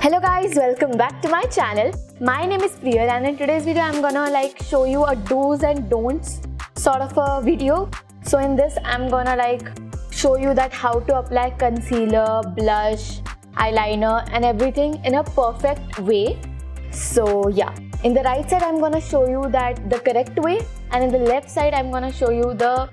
Hello guys, welcome back to my channel. My name is Priyal and in today's video I'm gonna show you a do's and don'ts sort of a video. So in this I'm gonna show you that how to apply concealer, blush, eyeliner and everything in a perfect way. So yeah, in the right side I'm gonna show you that the correct way, and in the left side I'm gonna show you the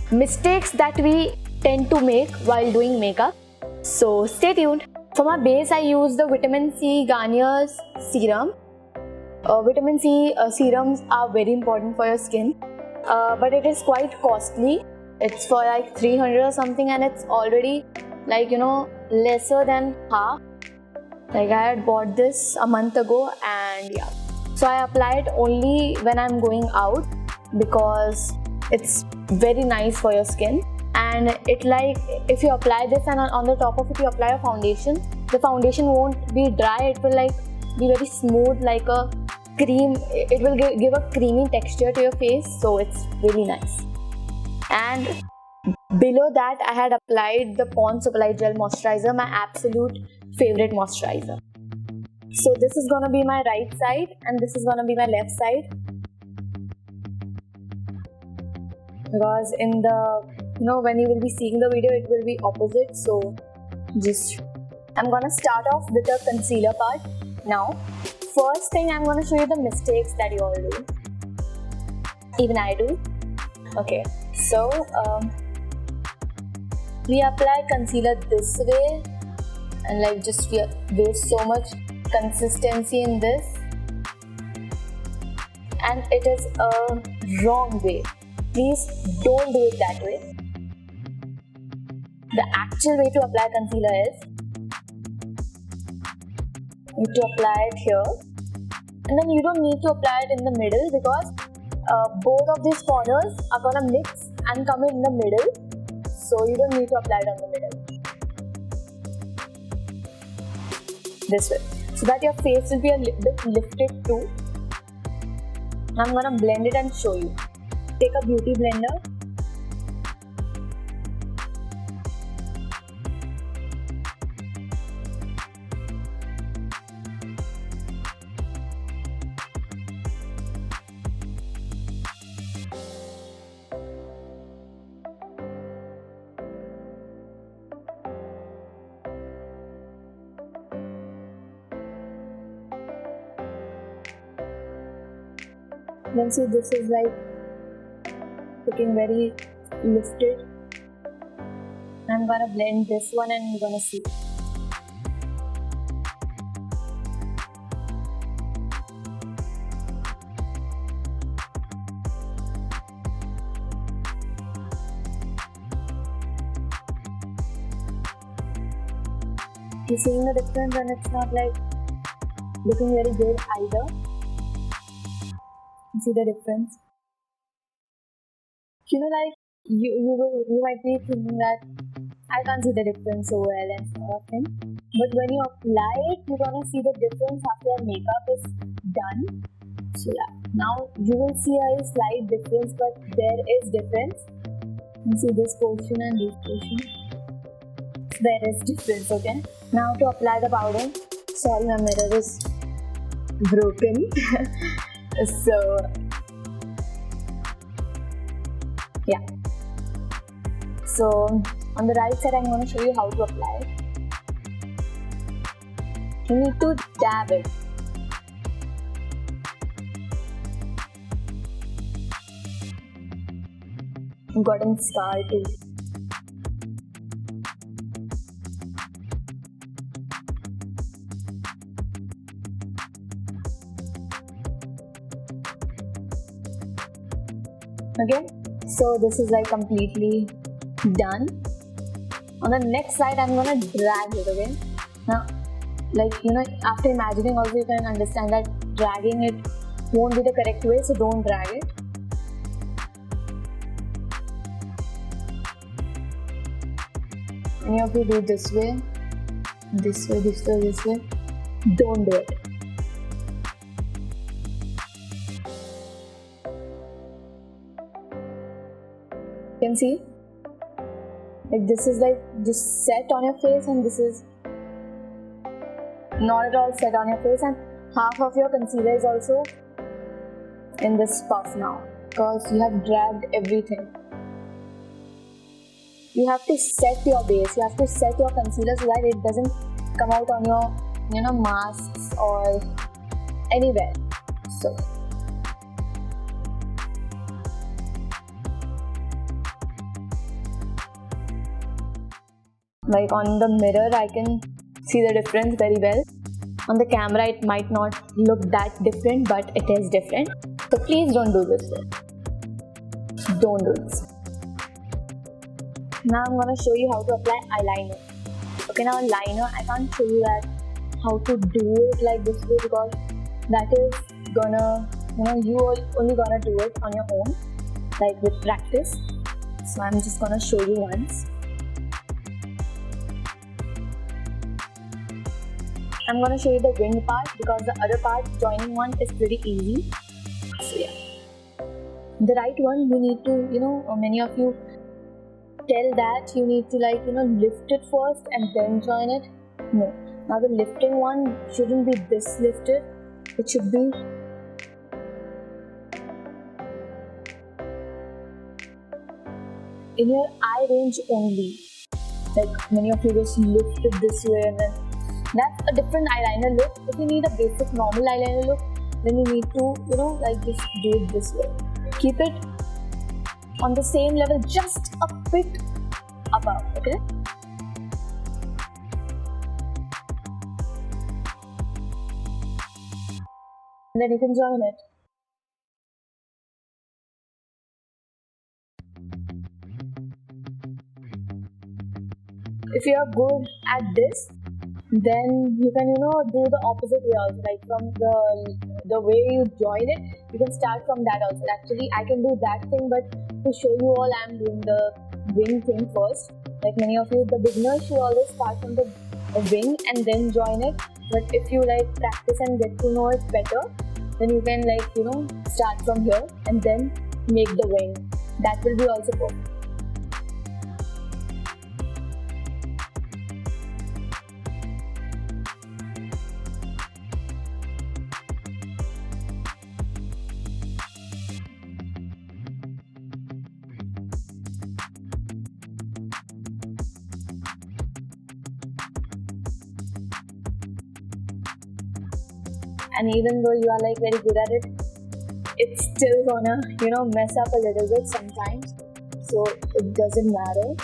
mistakes that we tend to make while doing makeup. So stay tuned. For my base, I use the Vitamin C Garnier's serum. Vitamin C serums are very important for your skin, but it is quite costly. It's for 300 or something, and it's already lesser than half. I had bought this a month ago, and yeah. So I apply it only when I'm going out because it's very nice for your skin. And it if you apply this and on the top of it you apply a foundation, the foundation won't be dry. It will be very smooth, like a cream. It will give a creamy texture to your face, so it's really nice. And below that I had applied the Pond's Supply Gel Moisturizer, my absolute favorite moisturizer. So this is gonna be my right side and this is gonna be my left side, because in the when you will be seeing the video it will be opposite. So I'm gonna start off with the concealer part. Now first thing, I'm gonna show you the mistakes that you all do, even I do. Okay, so we apply concealer this way and just we waste so much consistency in this, and it is a wrong way. Please don't do it that way. The actual way to apply concealer is you need to apply it here, and then you don't need to apply it in the middle because both of these corners are gonna mix and come in the middle, so you don't need to apply it on the middle. This way, so that your face will be a bit lifted too. I'm gonna blend it and show you. Take a beauty blender. Then see, this is looking very lifted. I'm gonna blend this one and you're gonna see. You're seeing the difference, and it's not looking very good either. See the difference? You might be thinking that I can't see the difference so well and sort of thing. But when you apply it, you're gonna see the difference after your makeup is done. So yeah, now you will see a slight difference, but there is difference. You see this portion and this portion. So there is difference, okay? Now to apply the powder. Sorry, my mirror is broken. So yeah, so on the right side I'm going to show you how to apply it. You need to dab it. I've gotten scar too. Okay, so this is completely done. On the next side I'm gonna drag it. Okay, now after imagining also you can understand that dragging it won't be the correct way, so don't drag it. Any of you do this way, this way, this way, this way. Don't do it. You can see this is just set on your face, and this is not at all set on your face, and half of your concealer is also in this puff now because you have dragged everything. You have to set your base, you have to set your concealer so that it doesn't come out on your masks or anywhere. So like on the mirror I can see the difference very well. On the camera it might not look that different, but it is different. So please don't do this. Don't do this. Now I'm gonna show you how to apply eyeliner. Okay, now liner, I can't show you that how to do it like this way because that is gonna, you are only gonna do it on your own, like with practice. So I'm just gonna show you once. I'm gonna show you the wing part because the other part, joining one, is pretty easy. So yeah, the right one you need to, many of you tell that you need to lift it first and then join it. No, now the lifting one shouldn't be this lifted. It should be in your eye range only. Like many of you just lift it this way, and then that's a different eyeliner look. If you need a basic normal eyeliner look, then you need to just do it this way. Keep it on the same level, just a bit above, okay? And then you can join it. If you are good at this, then you can do the opposite way also, like from the way you join it, you can start from that also. Actually I can do that thing, but to show you all, I'm doing the wing thing first. Like many of you, the beginners should always start from the wing and then join it. But if you practice and get to know it better, then you can start from here and then make the wing. That will be also perfect. And even though you are very good at it, it's still gonna mess up a little bit sometimes, so it doesn't matter.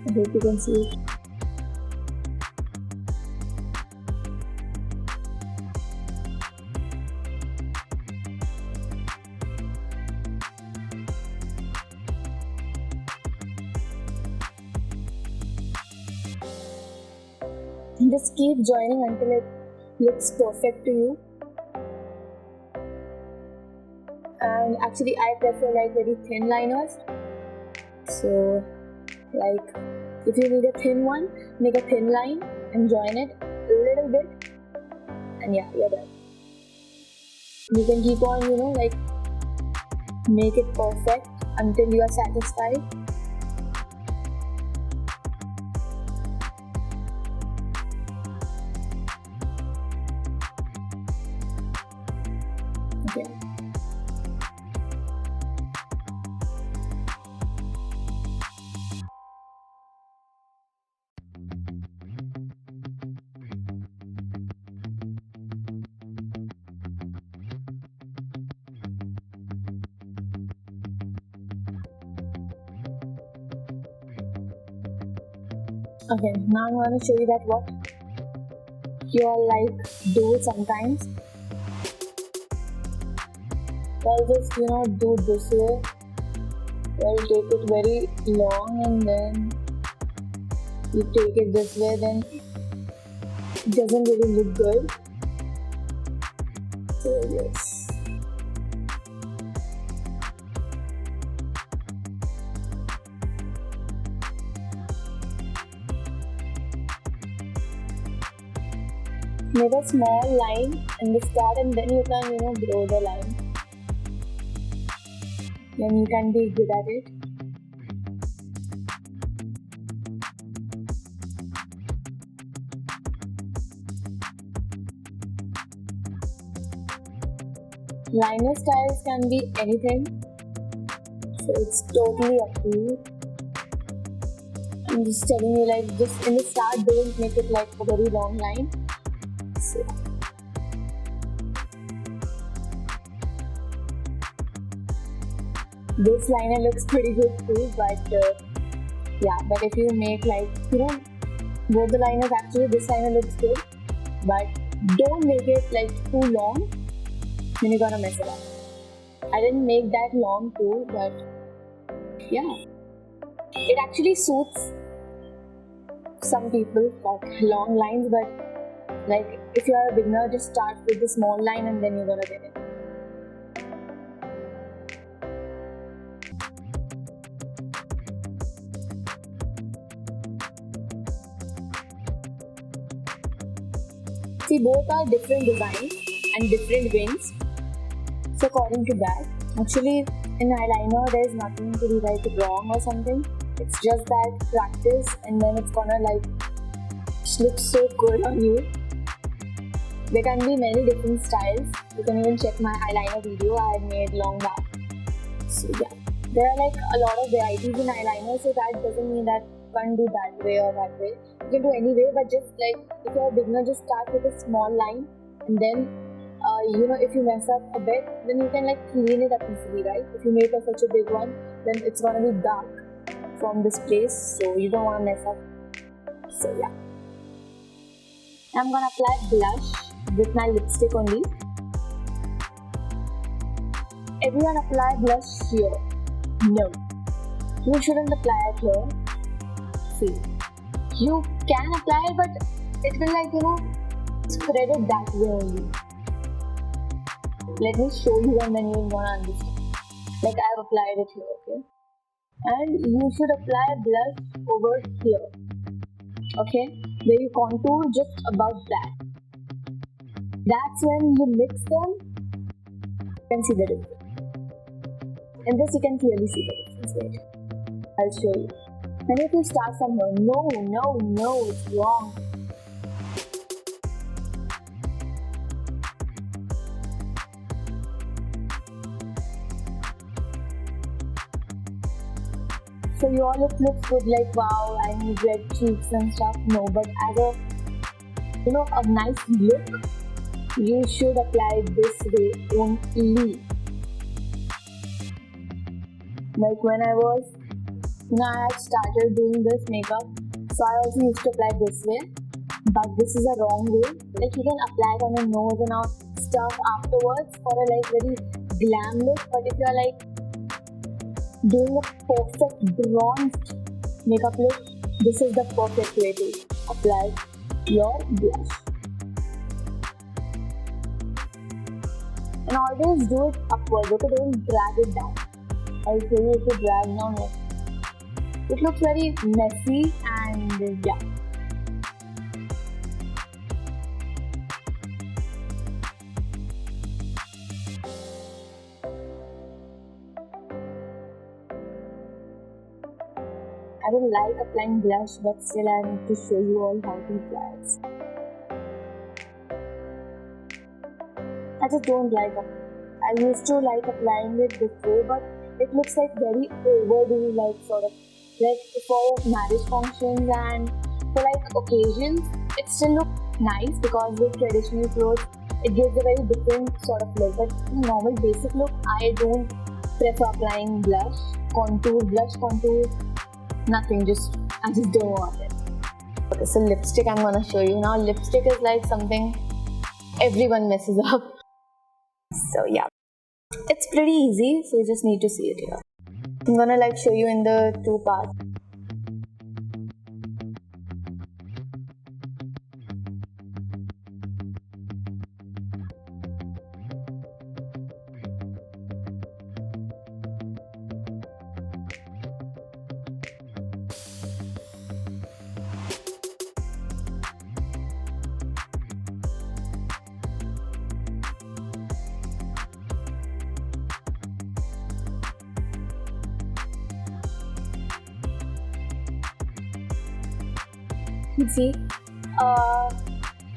I hope you can see it. Just keep joining until it looks perfect to you. And actually I prefer very thin liners. So if you need a thin one, make a thin line and join it a little bit, and yeah, you're done. You can keep on make it perfect until you are satisfied. Okay. Okay, now I'm going to show you that what you all do sometimes. I'll just do this way. I'll take it very long and then you take it this way, then it doesn't really look good. So yes. Make a small line in the start and then you can grow the line. Then you can be good at it. Liner styles can be anything, so it's totally up to you. I'm just telling you, like, just in the start, don't make it like a very long line. So, this liner looks pretty good too, but yeah, but if you make like, both the liners, actually this liner looks good, but don't make it like too long, then you're gonna mess it up. I didn't make that long too, but yeah, it actually suits some people, like long lines, but like if you're a beginner, just start with the small line and then you're gonna get it. See, both are different designs and different wings. So according to that, actually in eyeliner there's nothing to be like wrong or something. It's just that practice and then it's gonna like look so good on you. There can be many different styles. You can even check my eyeliner video I had made long back. So yeah, there are like a lot of varieties in eyeliner, so that doesn't mean that you can't do that way or that way. You can do any way, but just like if you're a beginner, just start with a small line and then if you mess up a bit, then you can like clean it up easily, right? If you make such a big one, then it's gonna be dark from this place, so you don't wanna mess up. So yeah, I'm gonna apply blush with my lipstick only. Everyone apply blush here. No, you shouldn't apply it here. See, you can apply it, but it will like spread it that way only. Let me show you and then you're gonna understand. Like I have applied it here, okay? And you should apply blush over here, okay? Where you contour just above that. That's when you mix them, you can see the difference. In this you can clearly see the difference. Wait, I'll show you. And if you start from here, no, it's wrong. So your lip looks good, like wow, I need red cheeks and stuff. No, but as a nice look, you should apply this way only. Like when I was, I had started doing this makeup, so I also used to apply this way. But this is a wrong way. Like you can apply it on your nose and all stuff afterwards for a like very glam look. But if you're like doing a perfect bronzed makeup look, this is the perfect way to apply your blush. And always do it upwards, okay? Don't drag it down. I'll show you if you drag down it. It looks very messy and yeah. I don't like applying blush, but still I need to show you all how to apply it. I just don't like it. I used to like applying it before, but it looks like very overdo, like sort of like for marriage functions and for like occasions. It still looks nice because with traditional clothes, it gives a very different sort of look. But in normal basic look, I don't prefer applying blush, blush contour. Nothing, I just don't want it. Okay, so lipstick I'm gonna show you now. Lipstick is like something everyone messes up. So yeah, it's pretty easy, so you just need to see it here. I'm gonna like show you in the two parts.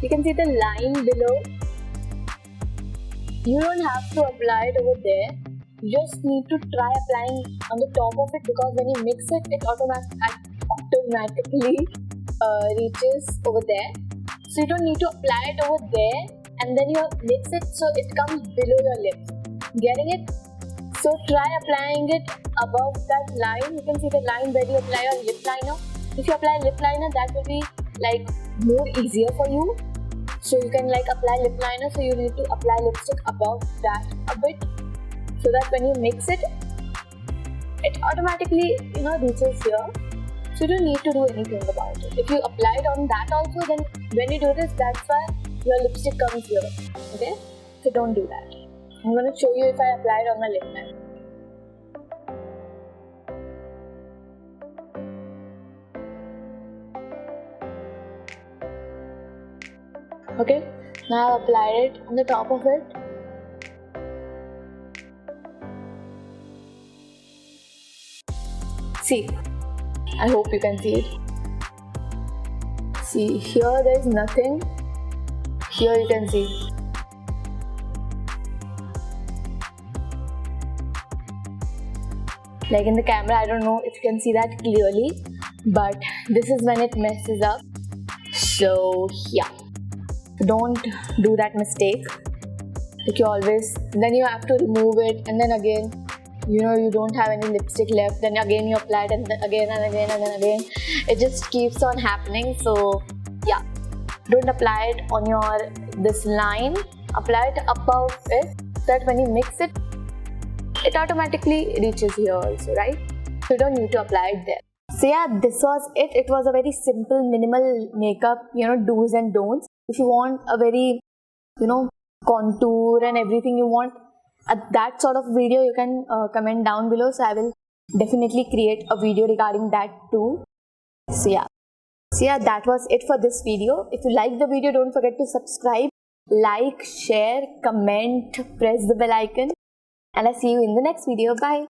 You can see the line below. You don't have to apply it over there. You just need to try applying on the top of it, because when you mix it, it automatically reaches over there. So you don't need to apply it over there and then you mix it so it comes below your lips. Getting it? So try applying it above that line. You can see the line where you apply your lip liner. If you apply lip liner, that will be like more easier for you. So you can like apply lip liner, so you need to apply lipstick above that a bit, so that when you mix it, it automatically reaches here. So you don't need to do anything about it. If you apply it on that also, then when you do this, that's why your lipstick comes here. Okay? So don't do that. I'm going to show you if I apply it on my lip liner. Okay, now I've applied it on the top of it. See, I hope you can see it. See, here there is nothing. Here you can see. Like in the camera, I don't know if you can see that clearly, but this is when it messes up. So yeah, don't do that mistake. Like you always, then you have to remove it, and then again, you don't have any lipstick left, then again you apply it, and then again and again and then again. It just keeps on happening. So yeah, don't apply it on your this line. Apply it above it, so that when you mix it, it automatically reaches here also, right? So you don't need to apply it there. So yeah, this was it. It was a very simple, minimal makeup, do's and don'ts. If you want a very, contour and everything you want, that sort of video, you can comment down below. So I will definitely create a video regarding that too. So yeah, that was it for this video. If you like the video, don't forget to subscribe, like, share, comment, press the bell icon. And I'll see you in the next video. Bye.